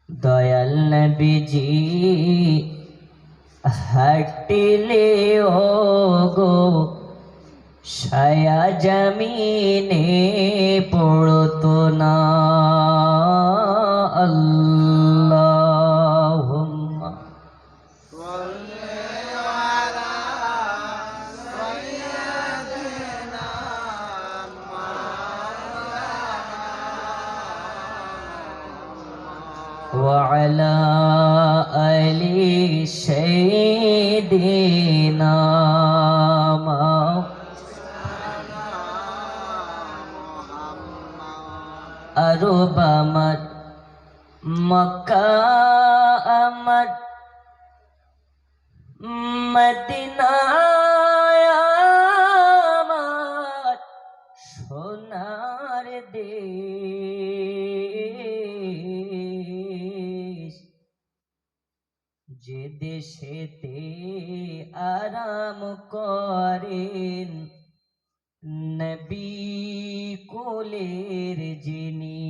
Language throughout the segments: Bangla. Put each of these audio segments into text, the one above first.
দয়াল নবীজি হাঁটলে ও গো ছায়া জমিনে পড়তো না। আল্লাহুম্মা وعلى آل سيدنا أرب أمد مكة أمد مدينة أمد সোনার দেশ, যে দেশেতে আরাম করেন নবী কোলের যিনি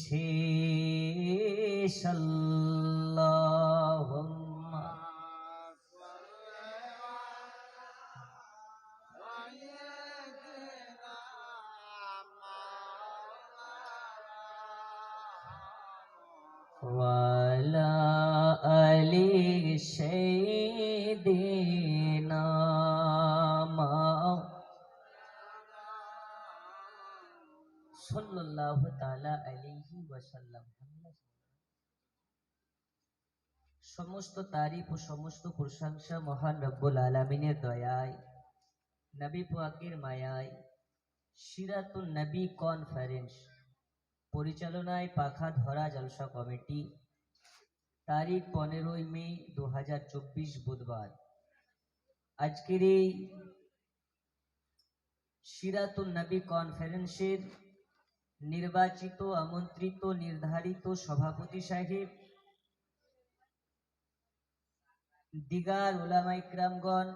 শেষ। আল্লাহুম্মা ওয়ালা আলি সাইয়্যিদিনা সাল্লাল্লাহু তাআলা আলাইহি ওয়াসাল্লাম। সমস্ত তারিফ ও সমস্ত প্রশংসা মহান রব্বুল আলামিনের দয়ায়, নবী পাকের মায়ায়, সিরাতুন নবী কনফারেন্স পরিচালনায় পাখা ধরা জলসা কমিটি, তারিখ 15 মে 2024 বুধবার। আজকের এই সিরাতুন নবী কনফারেন্সের নির্বাচিত, আমন্ত্রিত, নির্ধারিত সভাপতি সাহেব, দিগার উলামা ইকরামগণ,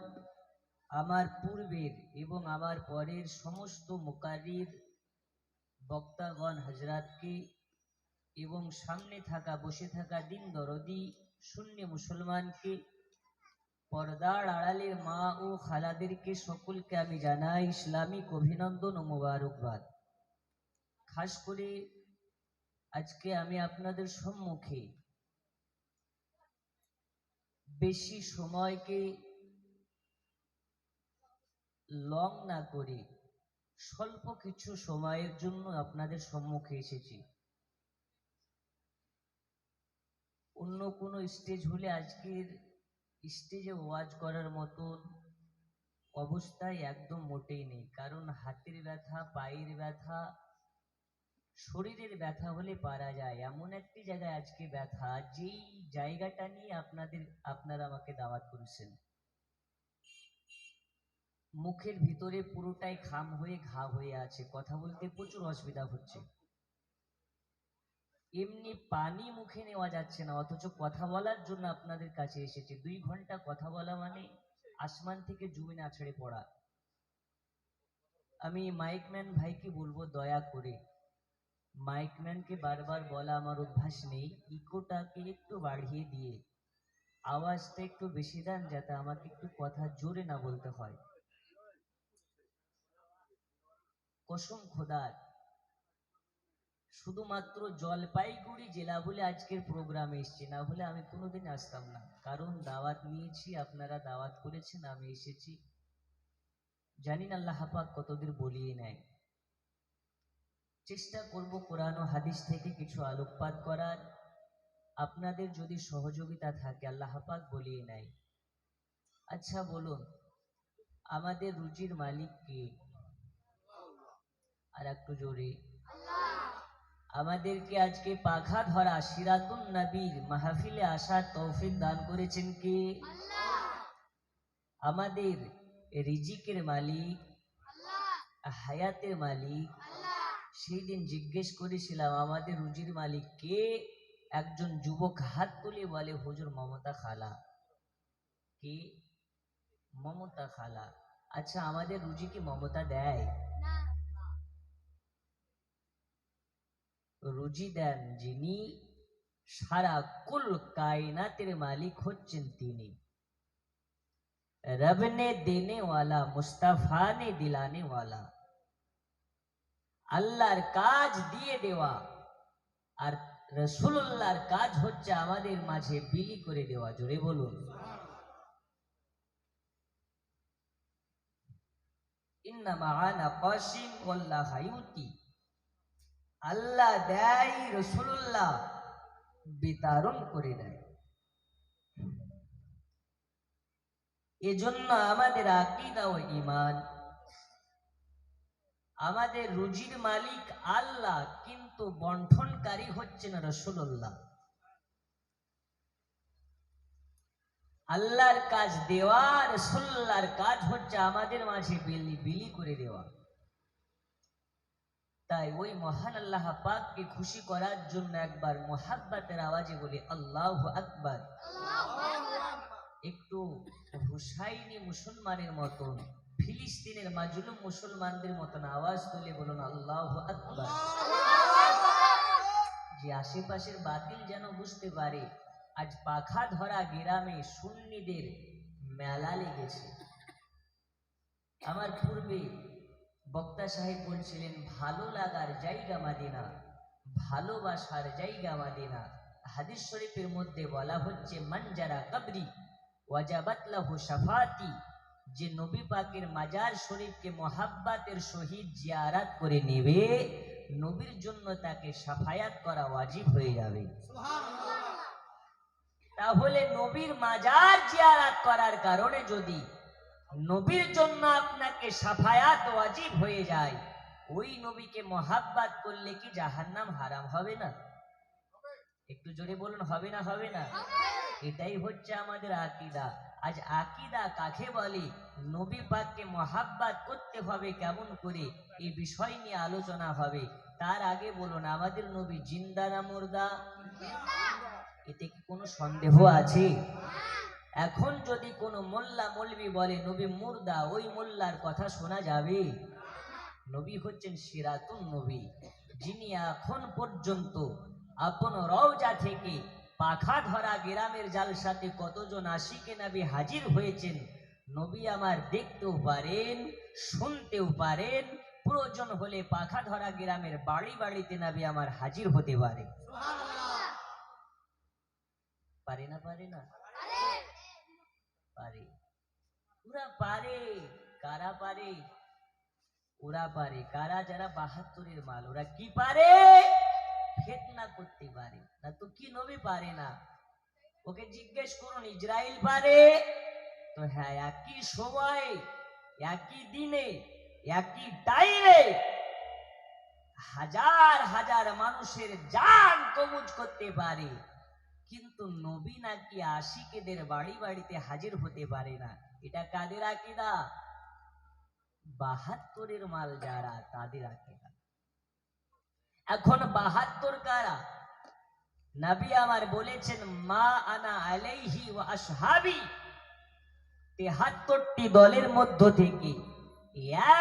আমার পূর্বের এবং আমার পরের সমস্ত মুকাররির বক্তাগণ হযরতকে এবং সামনে থাকা বসে থাকা দিন দরদি সুন্নি মুসলমানকে, পর্দার আড়ালের মা ও খালাদেরকে সকলকে আমি জানাই ইসলামিক অভিনন্দন ও মোবারকবাদ। খাস করে আজকে আমি আপনাদের সম্মুখে বেশি সময়কে লং না করে স্বল্প কিছু সময়ের জন্য আপনাদের সম্মুখে এসেছি। অন্য কোনো স্টেজ হলে আজকের স্টেজে ওয়াজ করার মতন অবস্থায় একদম মোটেই নেই, কারণ হাতের ব্যথা, পায়ের ব্যথা, শরীরের ব্যথা হলে পারা যায়, এমন একটি জায়গায় আজকে ব্যথা, যেই জায়গাটা নিয়ে আপনারা আমাকে দাওয়াত করেছেন। মুখের ভিতরে পুরোটাই খাম হয়ে ঘা হয়ে আছে, কথা বলতে প্রচুর অসুবিধা হচ্ছে, এমনি পানি মুখে নেওয়া যাচ্ছে না, অথচ কথা বলার জন্য আপনাদের কাছে এসেছে। 2 ঘন্টা কথা বলা মানে আসমান থেকে জমিন আছড়ে পড়া। আমি মাইকম্যান ভাইকে বলবো, দয়া করে মাইকম্যানকে বারবার বলা আমার অভ্যাস নেই, ইকোটাকে একটু বাড়িয়ে দিয়ে আওয়াজটা একটু বেশি দেন, যাতে আমাকে একটু কথা জোরে না বলতে হয়। কসম খোদার, শুধুমাত্র জলপাইগুড়ি জেলা বলে আজকের প্রোগ্রামে এসেছি, না হলে আমি কোনোদিন আসতাম না। কারণ দাওয়াত নিয়েছি, আপনারা দাওয়াত করেছেন, আমি এসেছি। জানি না আল্লাহ পাক কতদূর বলিয়ে নেয়। চেষ্টা করব কোরআন ও হাদিস থেকে কিছু আলোকপাত করার, আপনাদের যদি সহযোগিতা থাকে আল্লাহ পাক বলিয়ে নেয়। আচ্ছা বলুন, আমাদের রুজির মালিক কে? আর একটু জোরে। আমাদেরকে আজকে পাখা ধরা সিরাতুন নবীর মাহফিলে আসার তৌফিক দান করেছেন কে? আমাদের রিজিকের মালিক, হায়াতের মালিক। সেই দিন জিজ্ঞেস করেছিলাম আমাদের রুজির মালিক কে? একজন যুবক হাত তুলে বলে, হুজুর মমতা খালা। কে? মমতা খালা। আচ্ছা, আমাদের রুজি কি মমতা দেয়? রুজি দেন যিনি, সারা কুল কায়নাতের মালিক হচ্ছেন তিনি। रब ने देने वाला, मुस्तफा ने दिलाने वाला। আল্লাহর কাজ দিয়ে দেওয়া, আর রাসূলুল্লাহর কাজ হচ্ছে আমাদের মাঝে বিলি করে দেওয়া। জোরে বলুন ইন্নামা আনা কাসিম ওয়াল্লাহু ইউতি। আল্লাহ দেয়, রাসূলুল্লাহ বিতরণ করে দেয়। এজন্য আমাদের আকীদা ও ঈমান, আমাদের রুজির মালিক আল্লাহ, কিন্তু বন্টনকারী হচ্ছেন রাসূলুল্লাহ। আল্লাহর কাজ দেওয়া, রাসূলুল্লাহর কাজ হচ্ছে আমাদের মাঝে বিলি করে দেওয়া। তাই ওই মহান আল্লাহ পাককে খুশি করার জন্য একবার মুহাব্বতের আওয়াজে বলি আল্লাহু আকবার। একটু হুসাইনি মুসলমানের মতন, ফিলিস্তিনের মাজলুম মুসলমানদের মতন আওয়াজ তুলে বলুন আল্লাহু আকবার। যে আশেপাশের বাতিল যেন বুঝতে পারে আজ পাখা ধরা গ্রামে সুন্নিদের মেলা লেগেছে। আমার পূর্বে বক্তা সাহেব বলছিলেন ভালো লাগার জায়গা মদিনা, ভালোবাসার জায়গা মদিনা। হাদিস শরীফের মধ্যে বলা হচ্ছে মান যারা কবরি ওয়াজাবাত লাহু শাফাতি, যে নবী পাকের মাজার শরীফকে মোহাব্বতের সহিত জিয়ারত করে নেবে, নবীর জন্য তাকে শাফায়াত করা ওয়াজিব হয়ে যাবে। তাহলে নবীর মাজার জিয়ারত করার কারণে যদি নবীর জন্য আপনাকে শাফায়াত ওয়াজিব হয়ে যায়, ওই নবীকে মোহাব্বত করলে কি জাহান্নাম হারাম হবে না? একটু জোরে বলুন হবে না? হবে না? এটাই হচ্ছে আমাদের আকীদা। আজ আকীদা কাকে বলে, নবী পাককে মোহাব্বত করতে হবে কেমন করে, এই বিষয় নিয়ে আলোচনা হবে। তার আগে বলুন আমাদের নবী জিন্দা না মুর্দা? এতে কি কোনো সন্দেহ আছে? এখন যদি কোনো মোল্লা মৌলবি বলে নবী মুর্দা, ওই মোল্লার কথা শোনা যাবে? নবী হচ্ছেন সিরাতুন নবী, যিনি এখন পর্যন্ত আপন রওজা থেকে পাখা ধরা গ্রামের জালসাতে কতজন আশিকে নবী হাজির হয়েছেন। নবী আমার দেখতেও পারেন, শুনতেও পারেন, প্রয়োজন হলে পাখা ধরা গ্রামের বাড়ি বাড়িতে নবী আমার হাজির হতে পারে। পারে না? পারে না? পারে। ওরা পারে। কারা পারে? ওরা পারে। কারা? যারা ৭২-এর মাল। ওরা কি পারে? ফিতনা করতে পারে। না তো কি নবী পারে না? ওকে জিজ্ঞেস করুন ইসরাইল পারে? তো হ্যাঁ, একই সময়, একই দিনে, একই টাইমে হাজার হাজার মানুষের জান কবজ করতে পারে, কিন্তু নবী নাকি আশিকেদের বাড়ি বাড়িতে হাজির হতে পারে না। এটা কাদের আকীদা? ৭২-এর মাল যারা, তাদের আকীদা। এখন ৭২ কারা? নবী আমার বলেছেন মা আনা আলাইহি ওয়া আসহাবি। ৭৩টি দলের মধ্য থেকে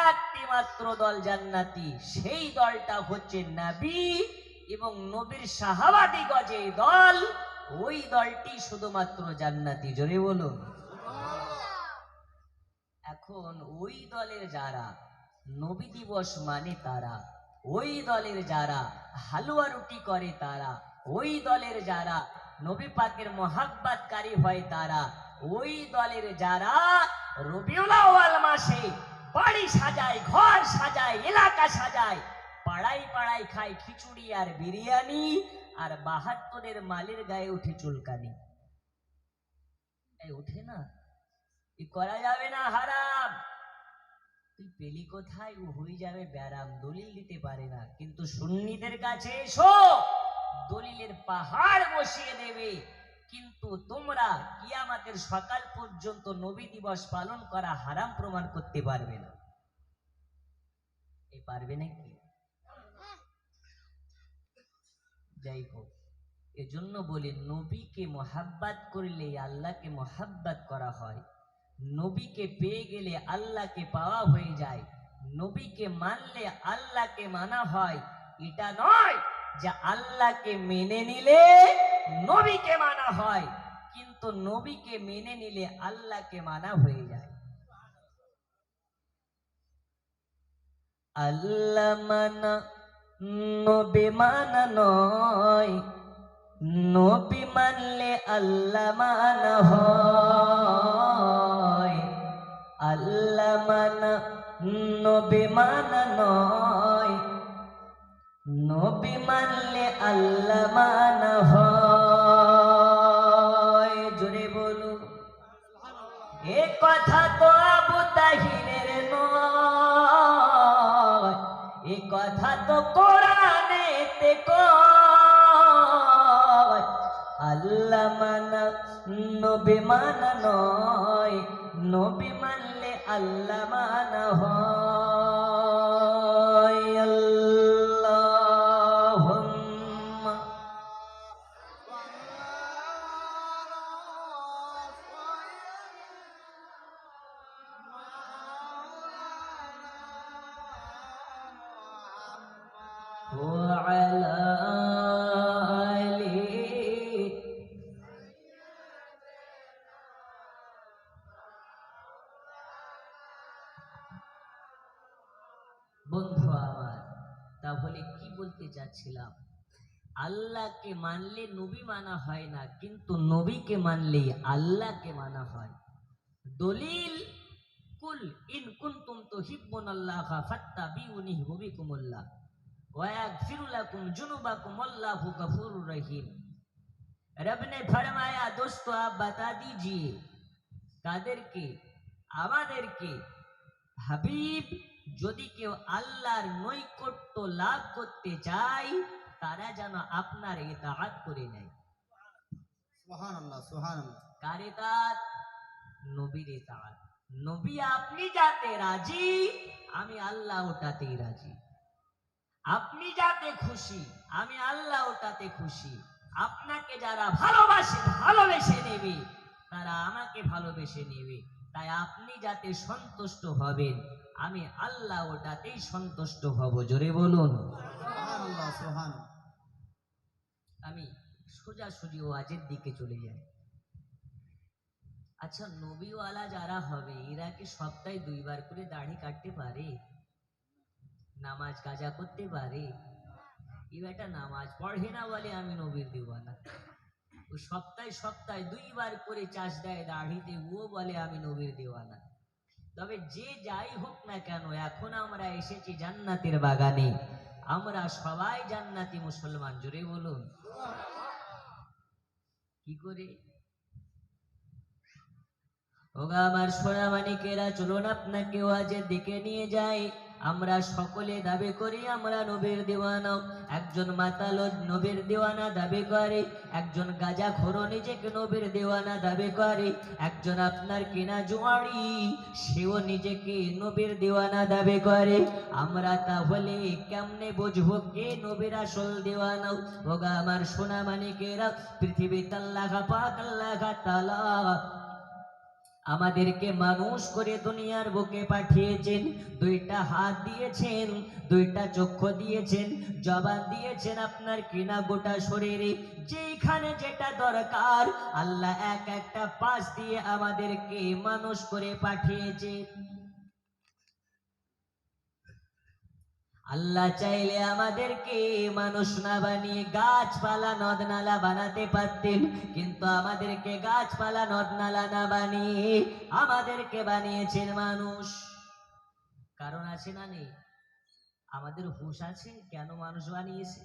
একটি মাত্র দল জান্নাতি, সেই দলটা হচ্ছে নবী এবং নবীর সাহাবাদিগণ যে দল, ওই দলটি শুধুমাত্র জান্নাতি। জোরে বলুন। এখন ওই দলের যারা নবী দিবস মানে তারা, ওই দলের যারা হালুয়া রুটি করে তারা, ওই দলের যারা নবী পাকের মোহাব্বতকারী হয় তারা, ওই দলের যারা রবিউল আউয়াল মাসে বাড়ি সাজায়, ঘর সাজায়, এলাকা সাজায়, পাড়ায় পাড়ায় খায় খিচুড়ি আর বিরিয়ানি, আর ৭২-এর মালের গায়ে উঠে চুলকানি। এই উঠে না? কি করা যাবে না? হারাম। তুই পেলি কোথায়? ও হয়ে যাবে ব্যারাম, দলিল দিতে পারে না। কিন্তু সুন্নিদের কাছে এসো, দলিলের পাহাড় বসিয়ে দেবে। কিন্তু তোমরা কিয়ামতের সকাল পর্যন্ত নবী দিবস পালন করা হারাম প্রমাণ করতে পারবে না। এই পারবে নাকি? যাই হোক, এজন্য বলি নবীকে মোহাব্বত করলে আল্লাহকে মোহাব্বত করা হয়। নবীকে পেয়ে গেলে আল্লাহকে পাওয়া হয়ে যায়। নবীকে মানলে আল্লাহকে মানা হয়। এটা নয় যে আল্লাহকে মেনে নিলে নবীকে মানা হয়, কিন্তু নবীকে মেনে নিলে আল্লাহকে মানা হয়ে যায়। আল্লাহ মানা নবী মানা নয়, নবী মানলে আল্লাহ মানা হয়। আল্লাহ মানা নবী মানা নয়, নবী মানলে আল্লাহ মানা হয়। জোরে বলুন, এ কথা তো আবু তাহিরের নয়, এ কথা তো কোরআনেতে কয়। আল্লাহ মানা নবী মানা নয়, নবী মানলে আল্লাহ মানা হয়। আল্লাহুম্মা ওয়া আলা আলি। বন্ধু আমার, তাহলে কি বলতে চাচ্ছিলাম, আল্লাহকে মানলে নবী মানা হয় না, কিন্তু নবীকে মানলে আল্লাহকে মানা হয়। দলিল, কুল ইন কুনতুম তুহিব্বুনাল্লাহা ফাত্তাবিউনি ইউহিব্বুকুমুল্লাহ ওয়া ইয়াগফিরু লাকুম যুনুবাকুম আল্লাহু গফুরুর রহিম। रब ने फरमाया, दोस्तों आप बता दीजिए কাদেরকে, আমাদেরকে, হাবিব, যদি কেউ আল্লাহর নৈকট্য লাভ করতে চায় তারা যেন আপনার ইতাআত করে নেয়। সুবহানাল্লাহ সুবহানাল্লাহ। কার ইতাআত? নবীর ইতাআত। নবী আপনি যাতে রাজি, আমি আল্লাহ ওটাতেই রাজি। আপনি যাতে খুশি, আমি আল্লাহ ওটাতে খুশি। আপনাকে যারা ভালোবেসে নেবে তারা আমাকে ভালোবেসে নেবে। তাই আপনি যাতে সন্তুষ্ট হবেন, আমি আল্লাহ ওটাতেই সন্তুষ্ট হব। জোরে বলুন সুবহানাল্লাহ সুবহানাল্লাহ। আমি সোজাসুজি ওয়াজের দিকে চলে যাই। আচ্ছা, নবীওয়ালা যারা হবে এরা কি সপ্তাহে 2 বার করে দাড়ি কাটতে পারে? নামাজ কাজা করতে পারে? এই বেটা নামাজ পড়ে না বলে আমি নবীর দিওয়ানা। ও সপ্তাহে 2 বার করে চাষ দেয় দাড়িতে, ও বলে আমি নবীর দিওয়ানা। তবে যে যাই হোক না কেন, এখন আমরা এসেছি জান্নাতের বাগানে, আমরা সবাই জান্নাতি মুসলমান। জোরে বলুন, কি করে? ওগা আমার সোনা মানিকেরা, চলুন আপনাকে ওয়াজের দিকে নিয়ে যাই। আমরা সকলে দাবি করি আমরা নবীর দিওয়ানা। একজন মাতাল নবীর দিওয়ানা দাবি করে, একজন গাঁজাখোর নিজেকে নবীর দিওয়ানা দাবি করে, একজন আপনার কিনা জুয়ারি সেও নিজেকে নবীর দিওয়ানা দাবি করে। আমরা তাহলে কেমনে বুঝবো কে নবীর আসল দিওয়ানা? ওগা আমার সোনা মানিকেরা, পৃথিবীতে আল্লাহ পাক আল্লাহ তাআলা আমাদেরকে মানুষ করে দুনিয়ার বুকে পাঠিয়েছেন। 2টা হাত দিয়েছেন, 2টা চক্ষু দিয়েছেন, জবান দিয়েছেন, আপনার কিনা গোটা শরীরে যেখানে যেটা দরকার আল্লাহ একটা পাশ দিয়ে আমাদেরকে মানুষ করে পাঠিয়েছেন। আল্লাহ চাইলে আমাদেরকে মানুষ না বানিয়ে গাছপালা নদ নালা বানাতে পারতেন, কিন্তু আমাদেরকে গাছপালা নদ নালা না বানিয়ে আমাদেরকে বানিয়েছেন মানুষ। কারণ আছে না নেই? আমাদের হুঁশ আছে কেন মানুষ বানিয়েছে?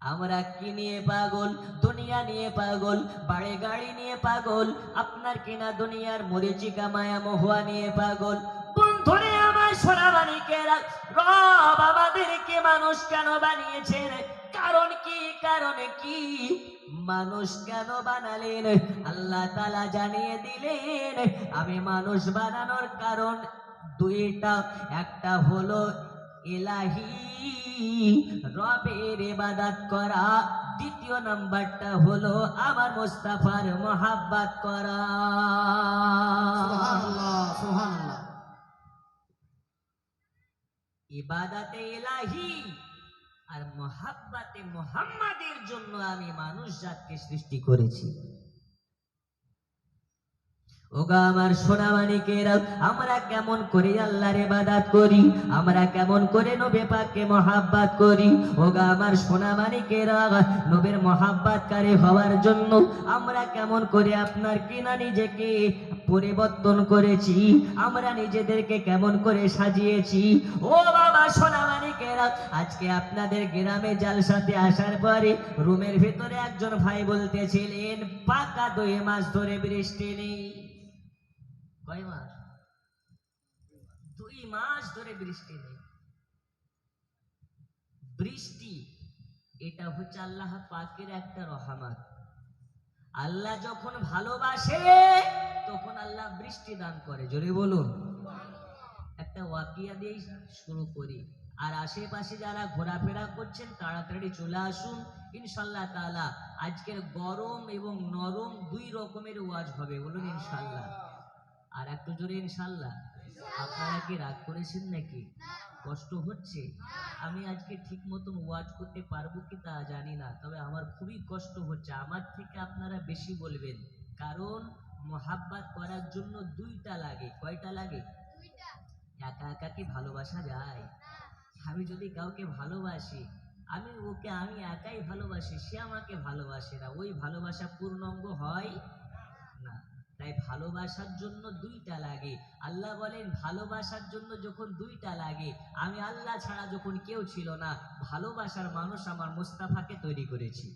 আমরা কি নিয়ে পাগল? দুনিয়া নিয়ে পাগল, বাড়ি গাড়ি নিয়ে পাগল, আপনার কিনা দুনিয়ার মরিচিকা মায়া মহুয়া নিয়ে পাগল। বন্ধুরে আমার সোনা মানিকেরা, রব আমাদেরকে মানুষ কেন বানিয়েছেন? কারণ কি? কারণ কি? মানুষ কেন বানালেন? আল্লাহ তাআলা জানিয়ে দিলেন। আমি মানুষ বানানোর কারণ 2টা। একটা হলো ইলাহি, রবের ইবাদত করা। দ্বিতীয় নাম্বারটা হলো আমার মুস্তাফার মহাব্বত করা। সুবহানাল্লাহ সুবহানাল্লাহ। ইবাদতে ইলাহি আর মহাব্বাতে মুহাম্মাদের জন্য আমি মানুষ জাতকে সৃষ্টি করেছি। ওগা আমার সোনা মানিকেরা, আমরা কেমন করে আল্লাহর ইবাদত করি, আমরা কেমন করে নবী পাককে মহাব্বত করি। ওগা আমার সোনা মানিকেরা, নবীর মহাব্বতকারী হওয়ার জন্য আমরা কেমন করে আপনার কিনা নিজেকে পরিবর্তন করেছি, আমরা নিজেদেরকে কেমন করে সাজিয়েছি। ও বাবা সোনা মানিকেরা, আজকে আপনাদের গ্রামে জালসাতে আসার পরে রুমের ভিতরে একজন ভাই বলতেছিলেন পাকা 2 মাস ধরে বৃষ্টি নেই। কয় মাস? 2 মাস ধরে বৃষ্টি নেই। বৃষ্টি এটা হচ্ছে আল্লাহ পাকের একটা রহমত। আল্লাহ যখন ভালোবাসে তখন আল্লাহ বৃষ্টি দান করে। জোরে বলুন। একটা ওয়াকিয়া দিয়ে শুরু করি। আর আশেপাশে যারা ঘোরাফেরা করছেন তাড়াতাড়ি চলে আসুন ইনশাআল্লাহ তাআলা। আজকের গরম এবং নরম 2 রকমের ওয়াজ হবে, বলুন ইনশাআল্লাহ। আর একটু জোরে ইনশাআল্লাহ। আপনারা কি রাগ করেছেন নাকি? কষ্ট হচ্ছে? আমি আজকে ঠিক মতন ওয়াজ করতে পারবো কি তা জানি না, তবে আমার খুবই কষ্ট হচ্ছে। আমার থেকে আপনারা বেশি বলবেন, কারণ মহাব্বত করার জন্য 2টা লাগে। কয়টা লাগে? একা একা কি ভালোবাসা যায়? আমি যদি কাউকে ভালোবাসি, আমি একাই ভালোবাসি, সে আমাকে ভালোবাসে না, ওই ভালোবাসা পূর্ণাঙ্গ হয় না। তাই ভালোবাসার জন্য 2টা লাগে। আল্লাহ বলেন ভালোবাসার জন্য যখন 2টা লাগে, আমি আল্লাহ ছাড়া যখন কেউ ছিল না, ভালোবাসার মানুষ আমার মুস্তাফাকে তৈরি করেছি।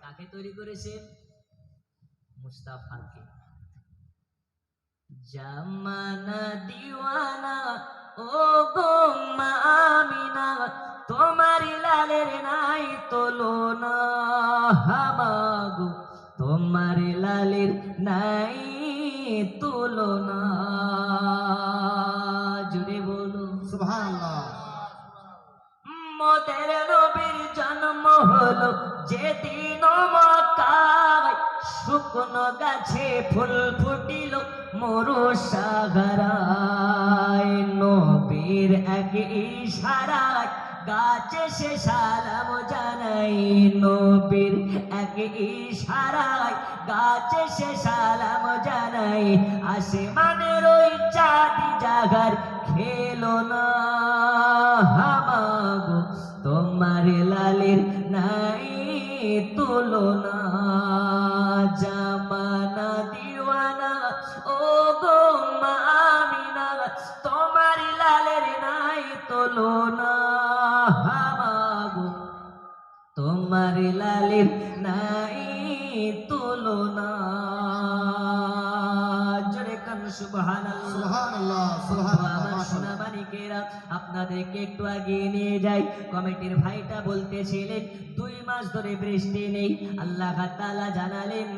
কাকে তৈরি করেছেন? মুস্তাফাকে। জামানা দিওয়ানা ও গো মা আমিনা, তোমার লালের নাই তুলনা। হামাগো তোমার লালের নাই তুলনা। জুড়ে বলুন সুবহানাল্লাহ। মোদের নবীর জন্ম হলো যেদিন মক্কায়, শুকনো গাছে ফুল ফুটিল মরু সাগরায়। নবীর এক ইশারায় গাছে সে সালাম জানাই, নবীর এক ইশারায় গাছে সে সালাম জানাই। আসমানের ওই চাঁদি জাগার খেলো না। হামাগো তোমার লালের নাই তুলনা। জামানা দিওয়ানা ও গো মা আমিনা, তোমার লালের নাই তুলনা। হামাগো তোমার লালের নাই তুলনা। জোরে কান সুবহানাল্লাহ। সুবহানাল্লাহ। আমার সুবহানাল্লাহ। সোনা মানিকেরা, আপনাদেরকে একটু আগিয়ে নিয়ে যাই। কমিটির ভাইটা বলতেছিলেন 2 মাস ধরে বৃষ্টি নেই। আল্লাহ তাআলা জানালেন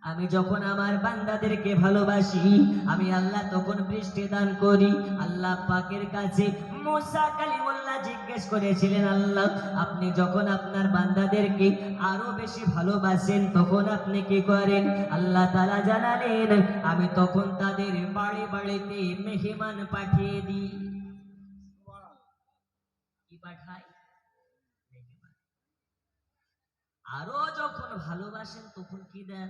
আমি যখন আমার বান্দাদেরকে ভালোবাসি, আমি আল্লাহ তখন বৃষ্টি দান করি। আল্লাহ পাকের কাছে মুসা কালিমুল্লাহ জিজ্ঞেস করেছিলেন, আল্লাহ আপনি যখন আপনার বান্দাদেরকে আরো বেশি ভালোবাসেন তখন আপনি কি করেন? আল্লাহ তাআলা জানালেন আমি তখন তাদের বাড়ি বাড়িতে মেহমান পাঠিয়ে দিই। কি পাঠাই? মেহমান। আরো যখন ভালোবাসেন তখন কি দেন?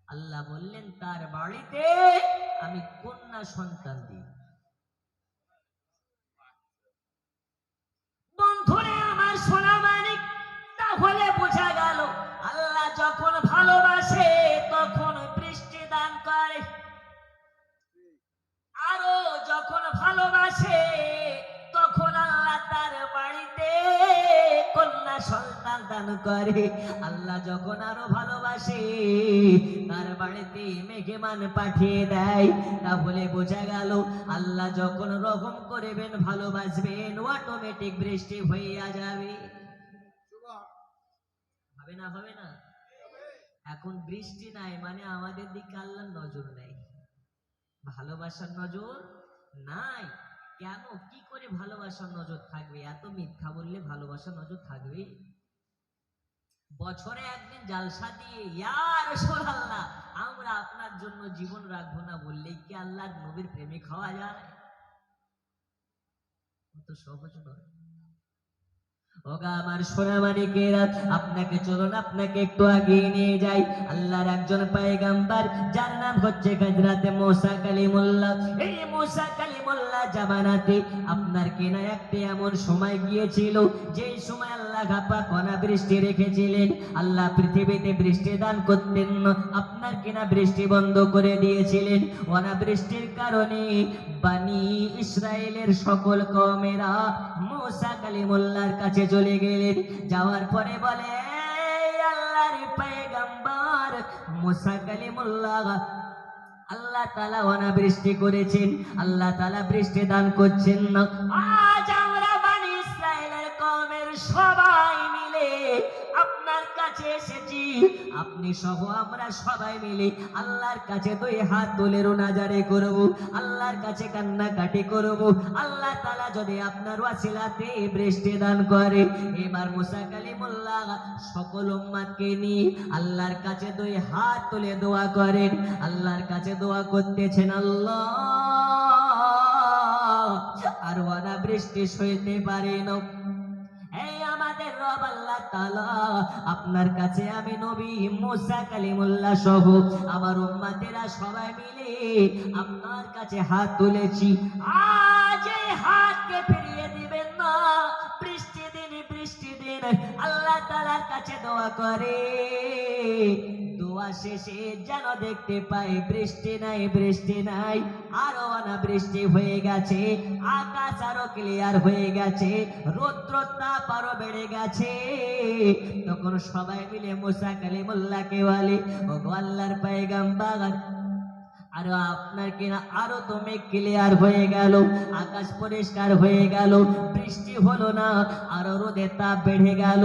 আল্লাহ বললেন তার বাড়িতে আমি কন্যা সন্তান দিই। বন্ধুরে আমার সোনা মানিক, তাহলে বোঝা গেল আল্লাহ যখন ভালোবাসে তখন বৃষ্টি দান করে, আরো যখন ভালোবাসে তখন আল্লাহ তার বাড়িতে কন্যা সন্তান দান করে। আল্লাহ যখন আরো ভালোবাসে তার বাড়িতে মেহমান পাঠিয়ে দেয়। তাহলে বোঝা গেল আল্লাহ যখন রহম করবেন ভালোবাসবেন অটোমেটিক বৃষ্টি হয়ে যাবে। হবে না? হবে না? এখন বৃষ্টি নাই মানে আমাদের দিকে আল্লাহর নজর নাই, ভালোবাসার নজর নাই। কেন? কি করে ভালোবাসার নজর থাকবে? এত মিথ্যা বললে ভালোবাসার নজর থাকবে? বছরে একদিন জালসা দিয়ে ইয়া রাসূলুল্লাহ আমরা আপনার জন্য জীবন রাখবো না বললেই কি আল্লাহর নবীর প্রেমিক হওয়া যায়? তো সহজ নয়। ওগা আমার সোনামানিকেরা, আপনাকে চলুন আপনাকে একটু আগিয়ে নিয়ে যাই। আল্লাহর একজন পয়গম্বর যার নাম হচ্ছে হযরতে মুসা কালিমুল্লাহ। এই মুসা কালিমুল্লাহ জামানাতে আপনার কিনা একটি এমন সময় গিয়েছিল যে সময় আল্লাহ পাক অনাবৃষ্টি রেখেছিলেন। আল্লাহ পৃথিবীতে বৃষ্টি দান করতেন না, আপনার কিনা বৃষ্টি বন্ধ করে দিয়েছিলেন। অনাবৃষ্টির কারণে বানি ইসরায়েলের সকল কওমেরা মুসা কালিমুল্লাহর কাছে চলে গেলেন। যাওয়ার পরে বলে, "এই আল্লাহর পয়গম্বর মুসা কালিমুল্লাহ, আল্লাহ তাআলা অনাবৃষ্টি করেছেন, আল্লাহ তাআলা বৃষ্টি দান করছেন না। আজ আমরা বানি ইসরায়েলের কওমের সবাই মিলে আপনার কাছে এসেছি, আপনি সহ আমরা সবাই মিলে আল্লাহর কাছে দুই হাত তুলে রোনাজারি করব, আল্লাহর কাছে কান্নাকাটি করব, আল্লাহ তাআলা যদি আপনার ওয়াসিলাতে বৃষ্টি দান করে।" এবার মুসা কালিমুল্লাহ সকল উম্মতকে নিয়ে আল্লাহর কাছে দুই হাত তুলে দোয়া করেন, আল্লাহর কাছে দোয়া করতেছেন, আল্লাহ আর অনাবৃষ্টি সইতে পারি না। এই আমাদের রব আল্লাহ তাআলা, আপনার কাছে আমি নবী মুসা কালিমুল্লাহ সহ আমার উম্মতেরা সবাই মিলে আপনার কাছে হাত তুলেছি। আজ এই হাতকে ফিরিয়ে দিবেন না, বৃষ্টি দিন বৃষ্টি দিন। আল্লাহ তাআলার কাছে দোয়া করে, দোয়া শেষে যেন দেখতে পাই বৃষ্টি নাই বৃষ্টি নাই, আরো অনাবৃষ্টি হয়ে গেছে, আকাশ আরো ক্লিয়ার হয়ে গেছে, রৌদ্র তাপ আরো বেড়ে গেছে। তখন সবাই মিলে মুসা কালিমুল্লাহকে বলে, ওগো আল্লাহর পয়গম্বর, আরো আপনার কিনা আরো তো মেঘ ক্লিয়ার হয়ে গেল, আকাশ পরিষ্কার হয়ে গেল, বৃষ্টি হলো না, আরো রোদের তাপ বেড়ে গেল।